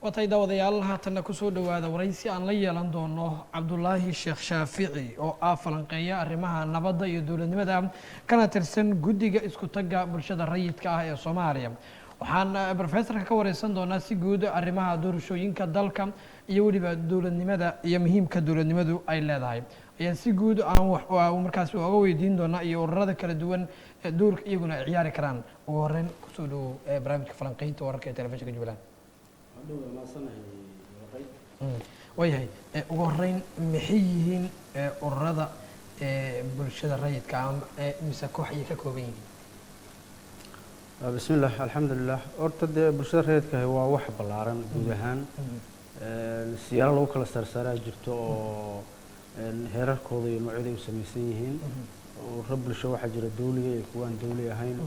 watay daawadayaal haatanna ku soo dhawaada waraysi aan la yeelan doono Cabdullaahi Sheekh Shaafici oo ah falanqeeya arrimaha nabadda iyo dowladnimada kana tirsan guddiga isku tagga bulshada rayidka ah ee Soomaaliya. waxaan professorka ka wareysan doonaa si guud arrimaha doorashooyinka dalka iyo waliba dowladnimada iyo muhiimka dowladnimadu ay leedahay. ayaan si guud aan markaas uga weydiin doonaa iyo ururada kala duwan ee doorka iyaguna ay ciyaari karaan. ugu horreyn kusoo dhawow barnaamijka falanqeynta wararka ee telefishinka Jubbaland. wayahay ugu horreyn maxay yihiin ururada bulshada rayidka ah mise koox ay ka kooban yihiin? بسم الله الحمد لله أرتد برشة ريدك هو واحد بالعرن جودهان سيارة لو كلا سرسرة جرتو هيرر كودي المعيدة وسميسيهين ورب الشو حجر الدولية يكون دولية هين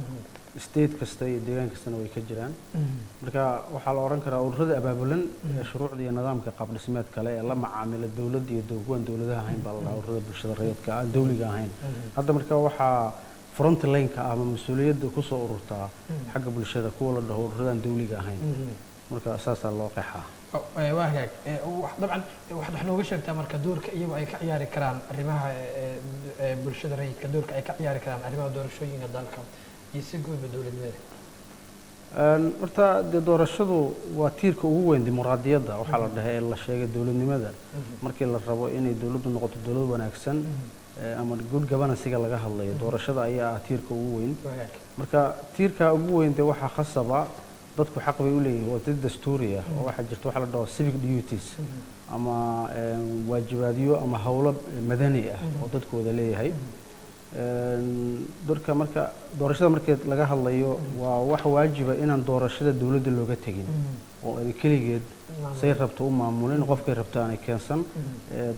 ستيت كستي ديان كستنا ويكجران مركا وحال أوران كرا أورد أبابلن شروع دي نظام كقبل سمات كلا الله مع عامل الدولة دي دوغوان دولة هين بالله أورد برشة ريدك دولية هين هذا مركا وحا فرونت لينك ama mas'uuliyadda ku soo ururtaa xagga bulshada kuwa la dhaho ururadan dawliga ahayn marka asaas loo qeexaa waagaag dabcan waxaad nooga sheegtaa marka doorka iyagu ay ka ciyaari karaan arrimaha bulshada rayidka doorka ay ka ciyaari karaan arrimaha doorashooyinka dalka iyo si guudba dowladnimada. horta doorashadu waa tiirka ugu weyn dimuqraadiyadda waxa la dhahay la sheegay dowladnimada markii la rabo inay dowladdu noqoto dowlad wanaagsan ama good governance-ga laga hadlayo doorashada ayaa tiirka ugu weyn marka tiirka ugu weyn waxa khasaba dadku xaq bay u leeyihiin oo dad dastuuri ah oo waxa jirta waxa la dhaho civic duties ama waajibaadyo ama hawlo madani ah oo dadku wada leeyahay dorka marka doorashada markii laga hadlayo waa wax waajiba inaan doorashada dawladda looga tagin oo ay kaligeed say rabto u maamulin qofkay rabtaan ay keensan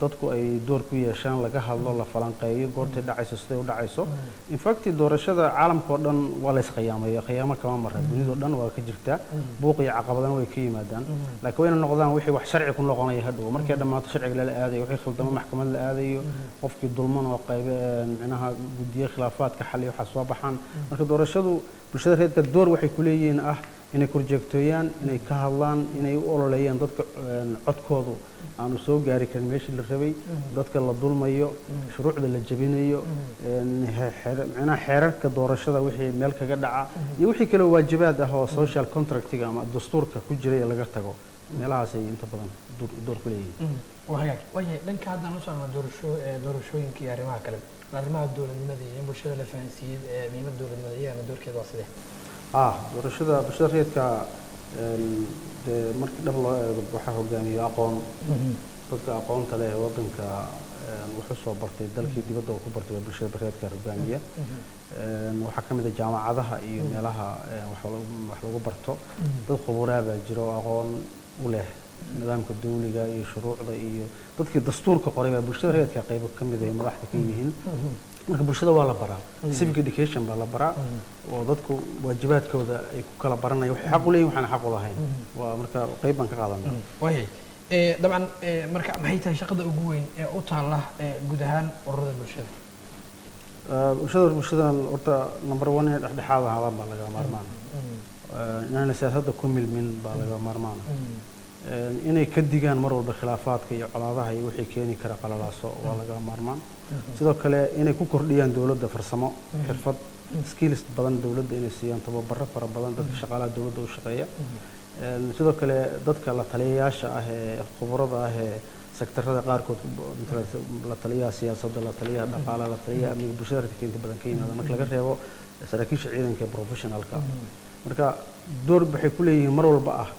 dadku ay door ku yeeshaan laga hadlo la falanqeeyo goortay dhacayso siday u dhacayso in fact doorashada caalamka oo dhan waa la isqiyaamayo qiyaamo kama maray dunida oo dhan waa ka jirtaa buuq iyo caqabadana way ka yimaadaan laakiin way noqdaan wixii wax sharci ku noqonaya hadhow markay dhamaato sharciga la aadayo wixii khaldamo maxkamad la aadayo qofkii dulman oo qayb macnaha guddiye khilaafaadka xalliyo waxa soo baxaan marka doorashadu bulshada reedka door waxay ku leeyihiin ah inay korjeegtooyaan inay ka hadlaan inay u ololeeyaan dadka codkoodu aanu soo gaari karin meeshii la rabay dadka la dulmayo shuruucda la jabinayo macnaha xeerarka doorashada wixii meel kaga dhaca iyo wixii kale waajibaad ah oo social contractiga ama dastuurka ku jiray laga tago meelahaas ay inta badan door ku leeyihiin. wayahay dhanka haddaan u socno doorashooyinka iyo arrimaha kale arrimaha dowladnimada iyo in bulshada la fahansiiyey muhiimadda dowladnimada iyagana doorkeeda waa sidee? doorashada bulshada reedka markii dhab loo eego waxaa hogaamiyo aqoon dadka aqoonta leh waddanka wuxuu soo bartay dalkii dibadda uu ku bartay waa bulshada reedka hogaamiya waxaa ka mid ah jaamacadaha iyo meelaha wax lagu barto dad khuburaa baa jira oo aqoon u leh nidaamka dawliga iyo shuruucda iyo dadkii dastuurka qoray baa bulshada reedka qayb ka mid ah madaxda ka yihiin marka bulshada waa la baraa civic education baa la baraa oo dadku waajibaadkooda ay ku kala baranayaan waxay xaq u leeyihiin waxaan xaq u lahayn waa marka qayb baan ka qaadanaa. wayahay dabcan marka maxay tahay shaqada ugu weyn ee u taalla guud ahaan ururada bulshada? bulshada horta number 1 ee dhexdhexaad ahaadaan baa laga maarmaan inaan siyaasadda ku milmin baa laga maarmaan inay ka digaan mar walba khilaafaadka iyo colaadaha iyo wixii keeni kara qalalaaso waa laga maarmaan sidoo kale inay ku kordhiyaan dawladda farsamo xirfad skills badan dawladda inay siiyaan tababaro fara badan dadka shaqaalaha dawladda u shaqeeya sidoo kale dadka la taliyayaasha ah ee khubarada ah ee sektarada qaarkood la taliyaha siyaasadda la taliyaha dhaqaalaha la taliyaha amniga bulshada reedka inta badan ka yimaada marka laga reebo saraakiisha ciidanka ee professionalka marka door waxay ku leeyihiin mar walba ah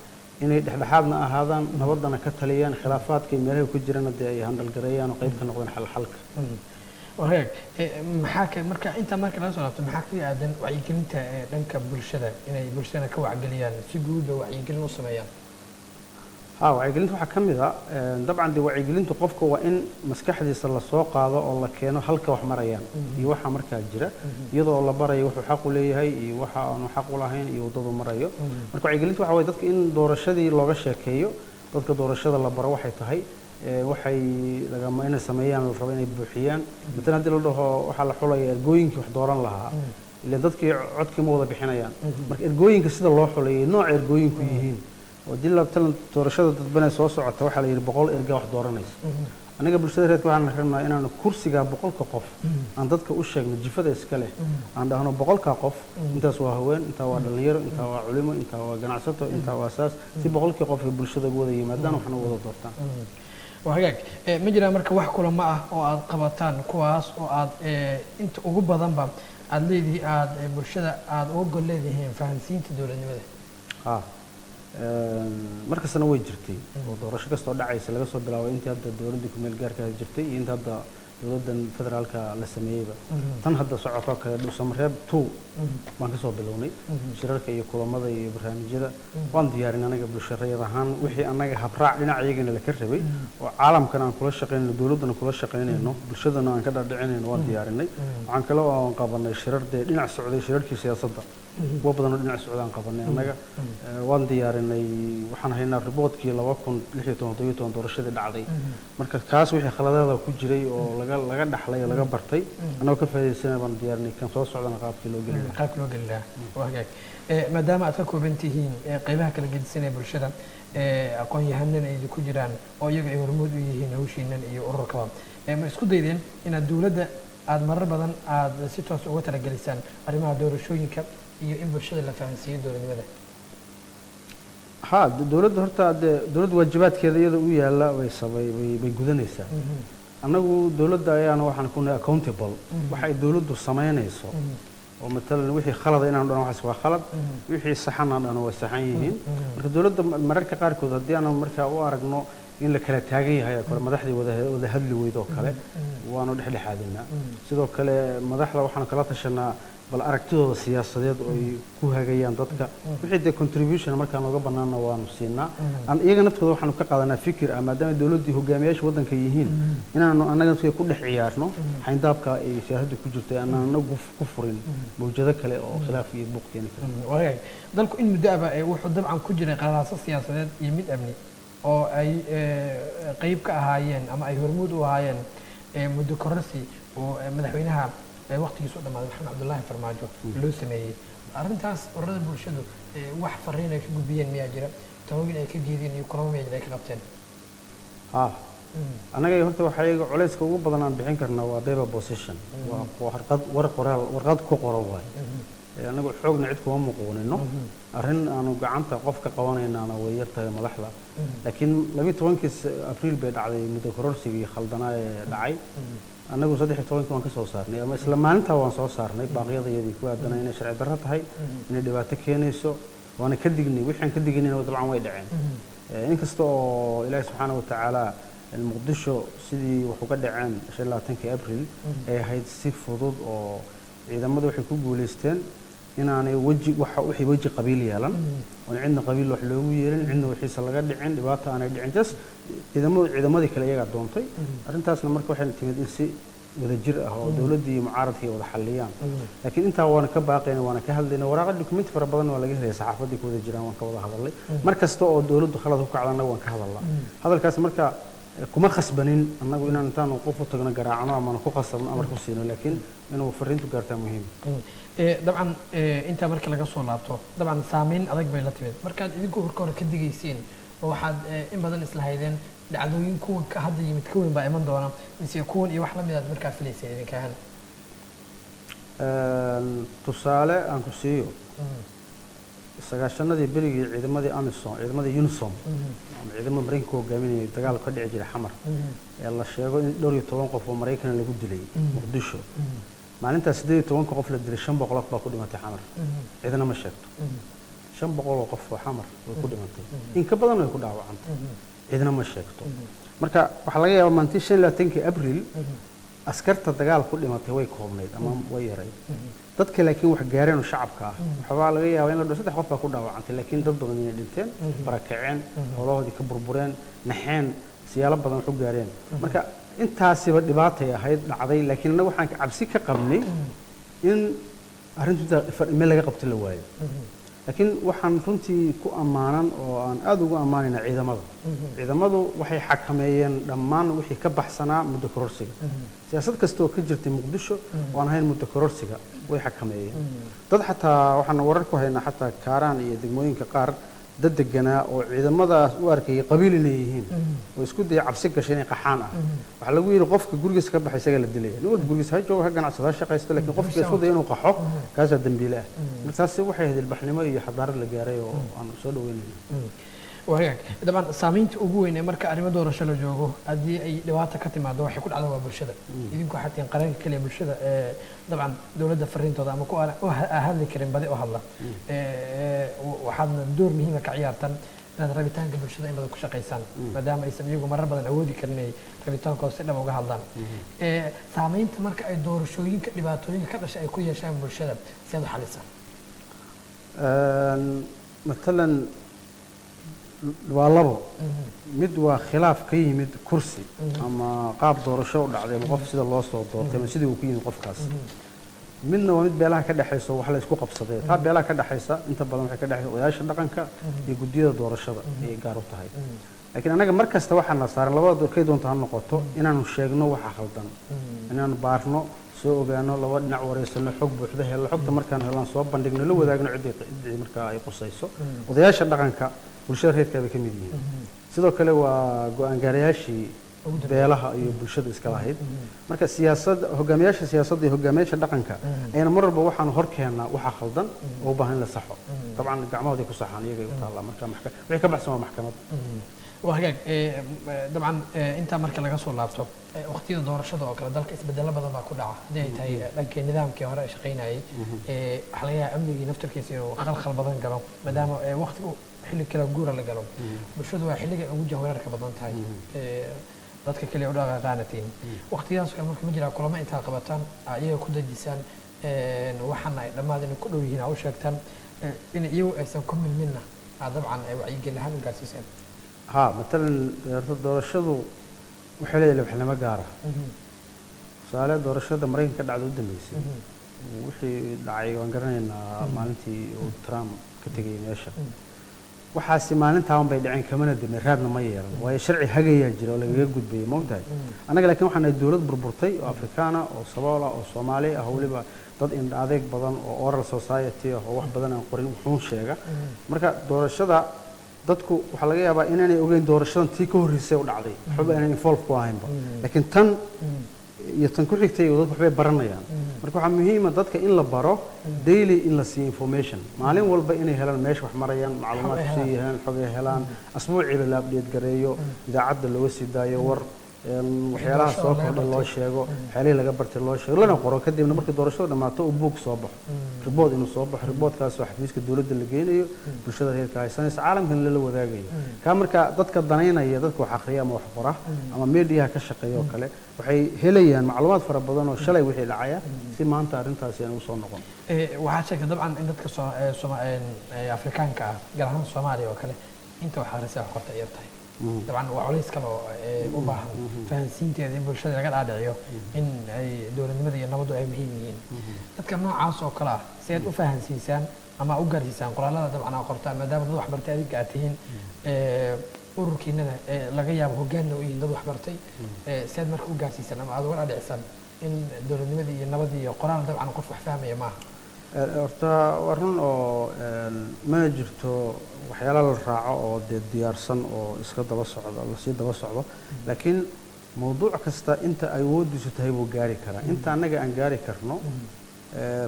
inay dhexdhexaadna ahaadaan nabadana ka taliyaan khilaafaadka meelaha ku jirana dee ay handal gareeyaan oo qayb ka noqdaan xalka. wagaag maxaa marka inta marka laga soo laabto maxaa ka aadan wacyigelinta dhanka bulshada inay bulshada ka wacyigeliyaan si guud wacyigelin u sameeyaan? wacyigelinta waxaa ka mid ah dabcan dee wacyigelintu qofka waa in maskaxdiisa lasoo qaado oo la keeno halka wax marayaan iyo waxa markaa jira iyadoo la barayo wuxuu xaq u leeyahay iyo waxa aanu xaq u lahayn iyo waddadu marayo marka wacyigelintu waxa waye dadka in doorashadii looga sheekeeyo dadka doorashada la baro waxay tahay waxay lagama inay sameeyaan la rabo inay buuxiyaan midna haddii la dhaho waxaa la xulaya ergooyinkii wax dooran lahaa ileen dadkii codkii ma wada bixinayaan marka ergooyinka sida loo xulayay nooca ergooyinku yihiin ودي لا تلن doorashada dadbana soo socota waxa la yiri 100 erga wax dooranaysa aniga bulshada reerka waxaan rabnaa inaan kursiga 100 qof aan dadka u sheegno jifada iska leh aan dhahno 100 qof intaas waa haween inta waa dhalinyaro inta waa culimo inta waa ganacsato inta waa asaas si 100 qof ee bulshada wada yimaadaan waxna wada doortaan وهاجك مجرى مركب واحد كل ما أو قبطان كواس أو أنت أوجب ضمبا الذي برشة أوجب الذي هم فانسين تدور النبض marka sana way jirtay oo doorasho kasta oo dhacaysa laga soo bilaabo intii hadda dawladda ku meel gaarka ah jirtay iyo inta hadda dawladdan federaalka la sameeyayba tan hadda socoto ka Dhuusamareeb 2 baan ka soo bilownay shirarka iyo kulamada iyo barnaamijyada waan diyaarin anaga bulshada ahaan wixii anaga habraac dhinacayagana la ka rabay oo caalamkana aan kula shaqeynayno dawladdana kula shaqeynayno bulshadana aan ka dhadhicinayno waan diyaarinay waxaan kale oo aan qabanay shirarde dhinac socday shirarkii siyaasadda kuwa badan oo dhinac socdaan qabanay anaga waan diyaarinay waxaan haynaa riboodkii 2016 doorashadii dhacday marka kaas wixii khaladaada ku jiray oo laga dhaxlay laga bartay anoo ka faa'iideysanay baan diyaarinay kan soo socdana qaabkii loo gelin وهاجك ما دام أتركوا بنتهين قيمها كلا جد سنة برشة أقول يهمنا إذا كجيران أو يجي يرمود يهين هوشين إيه أوركام ما يسكت ديدين إن الدولة عاد مرة بدن عاد ستة سوات الجلسان أريما دور شوين كاب إن برشة اللي فانسية دور المدة ها دولة هرتا دولة واجبات كذا يدو يلا ويصبي بيجودنيسا أنا دولة أنا وحنا كنا accountable وحي دولة الصميانيسو ومثلا وحي خلط إن عندنا واحد سوا خلط وحي صحنا أنا وصحيين مركز دولة مركز قارك وذدي أنا مركز أوارق إنه إن لك لا تاجي هاي كل مدحدي وده هدلي ويدو كله وأنا نحل حادنا سيدو كله مدحلا وحنا كلاتشنا bal aragtidooda siyaasadeed oo ay ku hagayaan dadka wixii de contribution markaan uga banaana waanu siinaa aan iyaga naftooda waxaanu ka qaadanaa fikir maadaama dawladdu hogaamiyaasha wadanka yihiin inaanu anaga ku dhex ciyaarno xayndaabka ay siyaasadda ku jirto aanan ku furin mawjado kale oo khilaaf iyo buuq keeni kara waay dalku in muddaaba ay wuxuu dabcan ku jiray qaraasa siyaasadeed iyo mid amni oo ay qayb ka ahaayeen ama ay hormuud u ahaayeen muddo kororsi oo madaxweynaha waqtigiisu dhamaaday maxamed cabdullaahi farmaajo loo sameeyey arrintaas ururada bulshadu wax fariin ay ka gudbiyeen miyaa jira tawaabin ay ka geedeen iyo kulamo miyaa jira ay ka qabteen anaga horta waxa iyaga culayska ugu badan aan bixin karnaa waa paper position waa warqad ku qoran waay anagu xoogna cid kuma muquunino arrin aanu gacanta qof ka qabanaynaana way yartahay madaxda laakiin 12 abriil bay dhacday muddo kororsigii khaldanaa ee dhacay anagu 13 waan ka soo saarnay ama isla maalinta waan soo saarnay baaqyadayadii ku aadan inay sharci darro tahay inay dhibaato keenayso waana ka dignay wixii ka dignayna dabcan way dhaceen inkasta oo ilaahay subxaanahu wa tacaala muqdisho sidii wuxuu ka dhaceen 25 abriil ay ahayd si fudud oo ciidamadu waxay ku guuleysteen inaanay wixii qabiil yeelan oo cidna qabiil wax loogu yeelin cidna wixiisa laga dhicin dhibaato aanay dhicin jas ciidamadii kale iyaga doontay arrintaasna marka waxay timid in si wada jir ah oo dawladda iyo mucaaradka wada xaliyaan laakiin intaa waana ka baaqayna waana ka hadlayna waraaqa document fara badan waa laga helay saxaafadii ku wada jiraan waan ka wada hadalay markasta oo dawladdu khalad ku kacdana waan ka hadalnaa hadalkaas marka kuma khasbanin annagu inaan intaan qof u tagno garaacno ama ku khasabno amar ku siino laakiin inuu fariintu gaartaa muhiim dabcan inta markii laga soo laabto dabcan saameyn adag bay la timid markaad idinku hore ka digayseen oo waxaad in badan isla haydeen dhacdooyin kuwan ka hadda yimid ka weyn baa iman doona mise kuwan iyo wax la mid ah markaa filayseen idinka ahaan tusaale aan ku siiyo sagaashanadii berigii ciidamadii amisom ciidamadii unisom ciidamada maraykanka hogaaminayay dagaal ka dhici jiray xamar ee la sheego in 12 qof oo maraykan lagu dilay muqdisho maalintaas 18 qof la dilay 500 qof baa ku dhimatay xamar ciidana ma sheegto 500 qof oo xamar way ku dhimatay in ka badan way ku dhaawacantay ciidana ma sheegto marka waxa laga yaabaa maantii 25 abriil askarta dagaal ku dhimatay way koobnayd ama way yaray dadka laakiin wax gaareen oo shacabka ah waxa laga yaabaa in la saddex qof baa ku dhaawacantay laakiin dad badan inay dhinteen barakaceen howlahoodii ka burbureen naxeen siyaalo badan wax u gaareen marka intaasiba dhibaatay ahayd dhacday laakiin anagu waxaan cabsi ka qabnay in arrinta meel laga qabto la waayo laakiin waxaan runtii ku ammaanan oo aan aad ugu ammaanayna ciidamadu waxay xakameeyeen dhammaan wixii ka baxsanaa muddo kororsiga siyaasad kasta oo ka jirtay muqdisho oo aan ahayn muddo kororsiga way xakameeyeen dad xataa waxaan warar ku haynaa xataa kaaraan iyo degmooyinka qaar dad deganaa oo ciidamadaas u arkayay qabiil inay yihiin oo isku dayay cabsi gashay inay qaxaan ah waxaa lagu yidhi qofka gurigiisa ka baxay isaga la dilaya nin walba gurigiisa ha joogo ha ganacsado ha shaqaysto laakiin qofka isku daya inuu qaxo kaasaa dembiile ah marka taasi waxay ahayd ilbaxnimo iyo xadaarad la gaaray oo aan soo dhaweynayno wagaag dabcan saamaynta ugu weyn ee marka arrimo doorasho la joogo haddii ay dhibaato ka timaado waxay ku dhacda waa bulshada idinku waxaad tihiin qaranka kaliya bulshada dabcan dowladda fariintooda ama ku hadli karin badi u hadla waxaadna door muhiima ka ciyaartan inaad rabitaanka bulshada in badan ku shaqaysaan maadaama aysan iyagu marar badan awoodi karin inay rabitaankooda si dhaba uga hadlaan saamaynta marka ay doorashooyinka dhibaatooyinka ka dhashay ay ku yeeshaan bulshada siaad u xalisaan matalan waa labo mid waa khilaaf ka yimid kursi ama qaab doorasho u dhacday ama qof sida loo soo doortay ama sidii uu ku yimid qofkaas midna waa mid beelaha ka dhexaysa wax la isku qabsaday taa beelaha ka dhexaysa inta badan waxay ka dhexaysa odayaasha dhaqanka iyo guddiyada doorashada ayay gaar u tahay laakiin annaga mar kasta waxaana saaran labada kay doonta ha noqoto inaanu sheegno waxa khaldan inaanu baarno soo ogaano laba dhinac wareysano xog buuxda helno xogta markaan helaan soo bandhigno la wadaagno ciddii markaa ay qusayso odayaasha dhaqanka bulshada reerka bay ka mid yihiin sidoo kale waa go-aan gaarayaashii beelaha iyo bulshada iska lahayd marka siyaasadda hogaamiyaasha siyaasadda iyo hogaamiyaasha dhaqanka ayna mar walba waxaan hor keennaa waxa khaldan oo u baahan in la saxo dabcan gacmahooday ku saxaan iyagay u taallaa marka wixii ka baxsan waa maxkamad waa hagaag dabcan intaa marka laga soo laabto waqtiyada doorashada oo kale dalka isbedelo badan baa ku dhaca haddii ay tahay dhankii nidaamkii hore ay shaqaynayay waxaa laga yaaba amnigii naftarkiisa inuu khalkhal badan galo maadaama waqtigu xilli kala guura la galo bulshadu waa xilliga ugu jahwareerka badan tahay dadka kaliya u dhaqaaqaanatiin waqtiyadaas kale marka ma jiraa kulamo intaa qabataan iyaga ku dajisaan waxaana ay dhammaad inay ku dhow yihiin aa u sheegtaan in iyagu aysan ku milminna dabcan ay wacyigelin ahaan u gaarsiiseen ها مثلا doorashadu waxay leedahay waxnimo gaar ah saale doorashada Mareykanka ka dhacday u dambeysay wixii dhacay waan garanaynaa maalintii uu Trump ka tagay meesha waxaasi maalintaan bay dhaceen kamana dibna raadna ma yeelan waayo sharci hagayaa jira oo laga gudbay moogtahay anaga laakiin waxaan ay dawlad burburtay oo Afrikaana oo Soomaali oo Soomaali ah waliba dad in adeeg badan oo oral society oo wax badan aan qorin wuxuu sheega marka doorashada dadku waxa laga yaabaa inaanay ogeyn doorashadan tii ka horreysay u dhacday waxba aanay involve ku ahaynba laakiin tan iyo tan ku xigtay dadku waxbay baranayaan marka waxaa muhiim ah dadka in la baro daily in la siiyo information maalin walba inay helaan meesha wax marayaan macluumaad ku siiyaan xog ay helaan asbuuciiba la update gareeyo idaacadda looga sii daayo war waxyaalaha soo kordhay loo sheego xeelihii laga bartay loo sheego lana qoro kadibna markii doorashada dhamaato uu buug soo baxo report inuu soo baxo reportkaas oo xafiiska dawladda la geynayo bulshada reerka haysanaysa caalamkan la wadaagayo ka marka dadka danaynaya dadka wax akhriya ama wax qora ama media ka shaqeeyo oo kale waxay helayaan macluumaad fara badan oo shalay wixii dhacaya si maanta arrintaasi aan u soo noqon waxaa sheegtay dabcan in dadka Afrikaanka ah gaar ahaan Soomaaliya oo kale inta wax akhrisaa wax qorta ay tahay طبعا وعليس كانوا وباهم فهنسينتي هذه برشة لقد عادعيو إن أي دور المدينة نبضوا أي مهمين تذكر نوع عاصو كلا سيد أفهم سيسان أما أوجر سيسان قرا لا طبعا قرطان ما دام نروح برتادي قاعدين أوركينا لقيا هوجان وين نروح برتي سيد مرك أوجر سيسان أما هذا ولا عسان إن دور المدينة نبضي قرا طبعا قرف فهم يا ما horta waa run oo mana jirto waxyaalo la raaco oo diyaarsan oo iska daba socdo la sii daba socdo laakiin mowduuc kasta inta ay awoodiisu tahay buu gaari karaa inta annaga aan gaari karno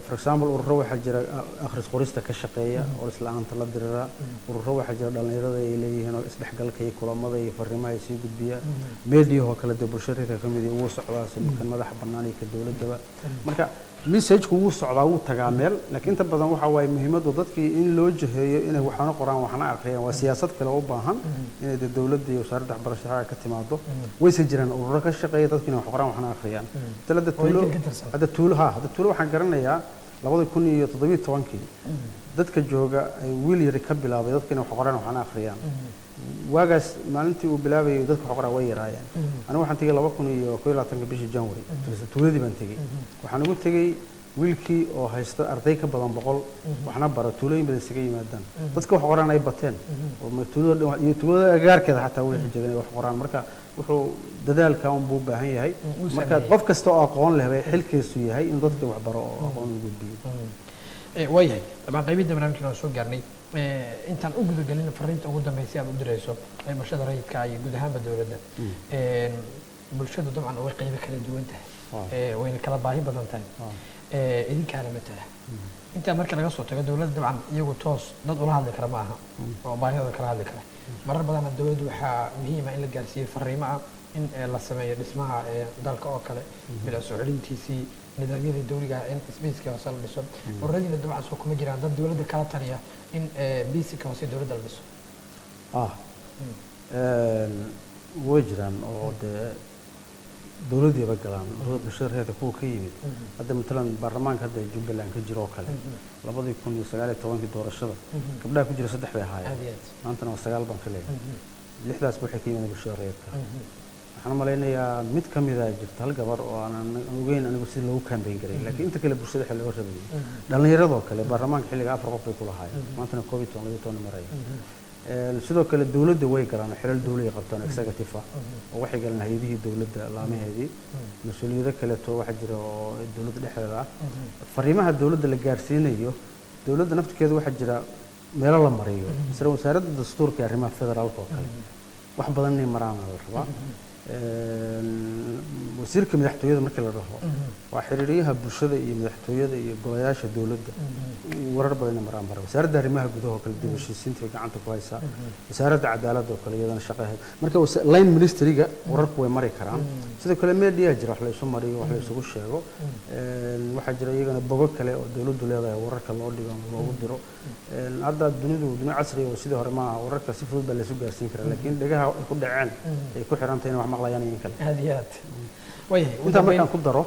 for example ururo waxaa jira akhris qorista ka shaqeeya oo islaanta la dirira ururo waxaa jira dhalinyarada ay leeyihiin oo isdhexgalka iyo kulamada iyo fariimaha ay sii gudbiya media oo kale bulshada ka mid ah uu socdaa sidoo madaxa bannaan ee dawladda marka message-ku wuu socdaa wuu tagaa meel laakiin inta badan waxa waaye muhiimaddu dadkii in loo jaheeyo inay waxna qoraan waxna akhriyaan waa siyaasad kale u baahan inay dawladda iyo wasaaradda waxbarashada ka timaado wayse jiraan ururo ka shaqeeya dadkii wax qoraan waxna akhriyaan hadda tuulo waxaan garanayaa 2017 dadka jooga ay wiil yar ka bilaabay dadkii wax qoraan waxna akhriyaan waagaas maalintii uu bilaabayay dadka wax qoraa way yaraayeen anigu waxaan tagay 2021 bishii January tuuladii baan tagay waxaan ugu tagay wiilkii oo haysta arday ka badan 100 waxna bara tuulooyin badan isaga yimaadaan dadka wax qoraan ay bateen oo tuulada agaarkeeda xataa way xijadeen wax qoraan marka wuxuu dadaalka uu u baahan yahay marka qof kasta oo aqoon leh bay xilkiisu yahay in dadka wax baro oo aqoon u gudbiyo waayahay dabcan qaybinta barnaamijka soo gaarnay intaan u gudagelin fariinta ugu dambeysay aad u dirayso ee bulshada rayidka iyo guud ahaanba dowladda bulshadu dabcan way qaybo kala duwan tahay wayna kala baahi badan tahay idinkaana matala intaa marka laga soo tago dowladda dabcan iyagu toos dad ula hadli kara ma aha oo baahidooda kala hadli kara marar badanna dowladdu waxaa muhiim ah in la gaarsiiyo fariimo ah in la sameeyo dhismaha dalka oo kale bila soo celintiisii nidaamyada dawliga in isbiiska hoose la dhiso ururadiina dabcan soo kuma jiraan dad dowladda kala taliya in biiska hoose dowladda la dhiso way jiraan oo dee dowladdiiba galaan ururada bulshada reerka kuwa ka yimid hadda matalan baarlamaanka hadda Jubbaland ka jiro oo kale 2019 doorashada gabdhaha ku jira 3 bay ahaayeen maantana waa 9 baan ka leeyahay 6daas waxay ka yimid bulshada reerka waxaan maleynayaa mid ka mid ah jirta hal gabar oo aan ogeyn anigu si loogu campaign garay laakiin inta kale bulshada xilli loo rabay dhalinyarada oo kale baarlamaanka xilliga 4 qof bay ku lahaayeen maantana COVID-19 maray sidoo kale dowladda way galaan xilal dawliga qabtaan executive oo waxay galaan hay'adihii dowladda laamaheedii mas'uuliyado kale to waxa jira oo dowladda dhexdeeda ah fariimaha dowladda la gaarsiinayo dowladda nafteeda waxa jira meelo la mariyo sida wasaaradda dastuurka arrimaha federaalka oo kale wax badan inay maraan la rabaa wasiirka madaxtooyada markii la dhaho waa xiriiriyaha bulshada iyo madaxtooyada iyo golayaasha dowladda warar badan inay maraan wasaaradda arrimaha gudaha oo kale dib u heshiisiinta gacanta ku haysa wasaaradda cadaaladda oo kale iyadana shaqadeeda marka line ministry-ga wararku way mari karaan sidoo kale media jira wax la isu mariyo wax la isugu sheego waxaa jira iyagana bogo kale oo dowladdu leedahay wararka loo dhigo loogu diro hadda dunidu casri oo sidii hore maaha wararka si fudud baa la isu gaarsiin karaa laakiin dhagaha ay ku dhaceen ay ku xiran tahay in wax maqlayaan in kale aadiyaad way inta markaan ku daro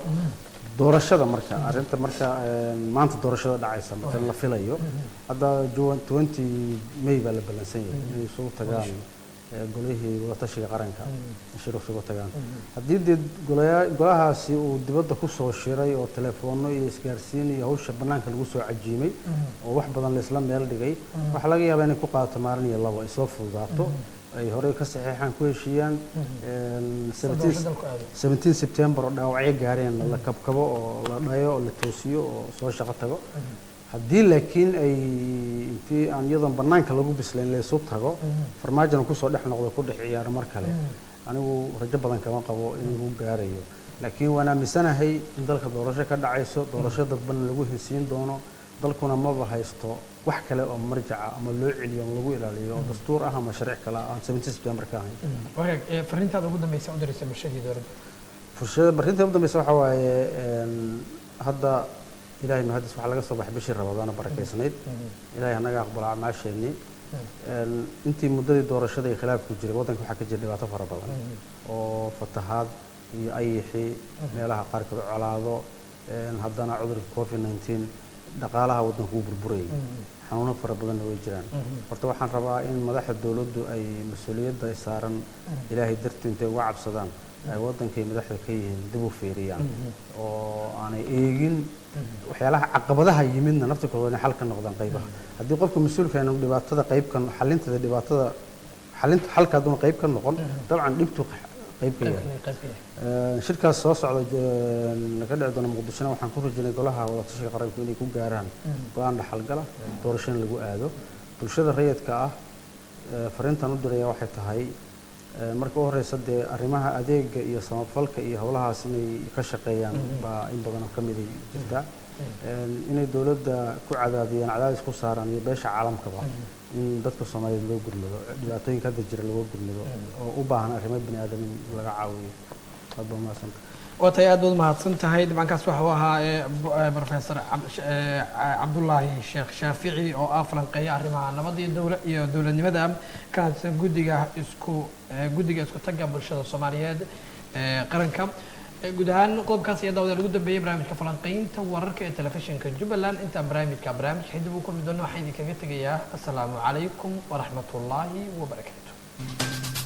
doorashada marka arinta marka maanta doorashada dhacaysa marka la filayo hadda 20 May baa la balansan yahay inay soo tagaan golihii wadatashiga qaranka shirku soo tagaan haddii dad golahaasi uu dibadda ku soo shiray oo telefoonno iyo isgaarsiin iyo hawsha banaanka lagu soo cajiimay oo wax badan la isla meel dhigay waxa laga yaabaa inay ku qaato maalin iyo labo ay soo fududaato ay hore ka saxiixaan ku heshiiyaan 17 September oo dhaawacyo gaareen la kabkabo oo la dhayo oo la toosiyo oo soo shaqo tago haddii laakiin ay intii aan iyadoon banaanka lagu bislayn la isu tago farmaajana ku soo dhex noqdo ku dhex ciyaaro mar kale anigu rajo badan kama qabo inuu gaarayo laakiin waan aaminsanahay in dalka doorasho ka dhacayso doorasho dadban lagu hesiin doono dalkuna maba haysto wax kale oo marjaca ama loo celiyo ama lagu ilaaliyo oo dastuur ah ama sharci kale ah 17 September ka ahayn fariintaada ugu dambaysa u diraysa bulshada fariinta ugu dambaysa waxa waaye hadda ilaahay mahadis waxa laga soo baxay bishii Ramadaan barakeysnayd ilaahay anaga aqbal acmaasheeni intii muddadii doorashada ay khilaaf ku jiray wadanka waxa ka jira dhibaato fara badan oo fatahaad iyo ayixi meelaha qaarkood colaado haddana cudurka COVID-19 dhaqaalaha wadanku uu burburayay xanuuno fara badan way jiraan horta waxaan rabaa in madaxda dawladdu ay mas'uuliyadda ay saaran ilaahay dartii intay uga cabsadaan ay wadankay madaxda ka yihiin dib u fiiriyaan oo aanay eegin waxyaalaha caqabadaha yimidna naftikooda inay xal ka noqdaan qaybaha haddii qofka mas'uulka ah dhibaatada qaybkan xalintada dhibaatada xalinta halka hadduu qayb ka noqon dabcan dhibtu qayb ka yahay shirkaas soo socda ka dhici doona Muqdisho waxaan ku rajinay golaha wadatashiga qaranka inay ku gaaraan go'aan dhaxal gala doorashada lagu aado bulshada rayidka ah fariintan u diraya waxay tahay marka u horeysa dee arrimaha adeega iyo samafalka iyo howlahaas inay ka shaqeeyaan baa in badan ka mid jirta inay dowladda ku cadaadiyaan cadaadis ku saaraan iyo beesha caalamkaba in dadka Soomaaliyeed loo gurmado dhibaatooyinka hadda jira loo gurmado oo u baahan arrimo bini aadam in laga caawiyo hadba ma santa watay aad u mahadsan tahay dibankaas waxa uu ahaa professor Cabdullaahi Sheekh Shaafici oo falanqeeya arrimaha nabadda iyo dowladnimada kaansan guddiga isku tagga bulshada Soomaaliyeed qaranka guud ahaan qodobkaas ayaa dawada lagu dambeeyay barnaamijka falanqeynta wararka ee telefishinka Jubbaland inta barnaamij xidib uu ku midoono waxaan idinkaga tagayaa assalaamu calaykum wa rahmatullaahi wa barakaatuh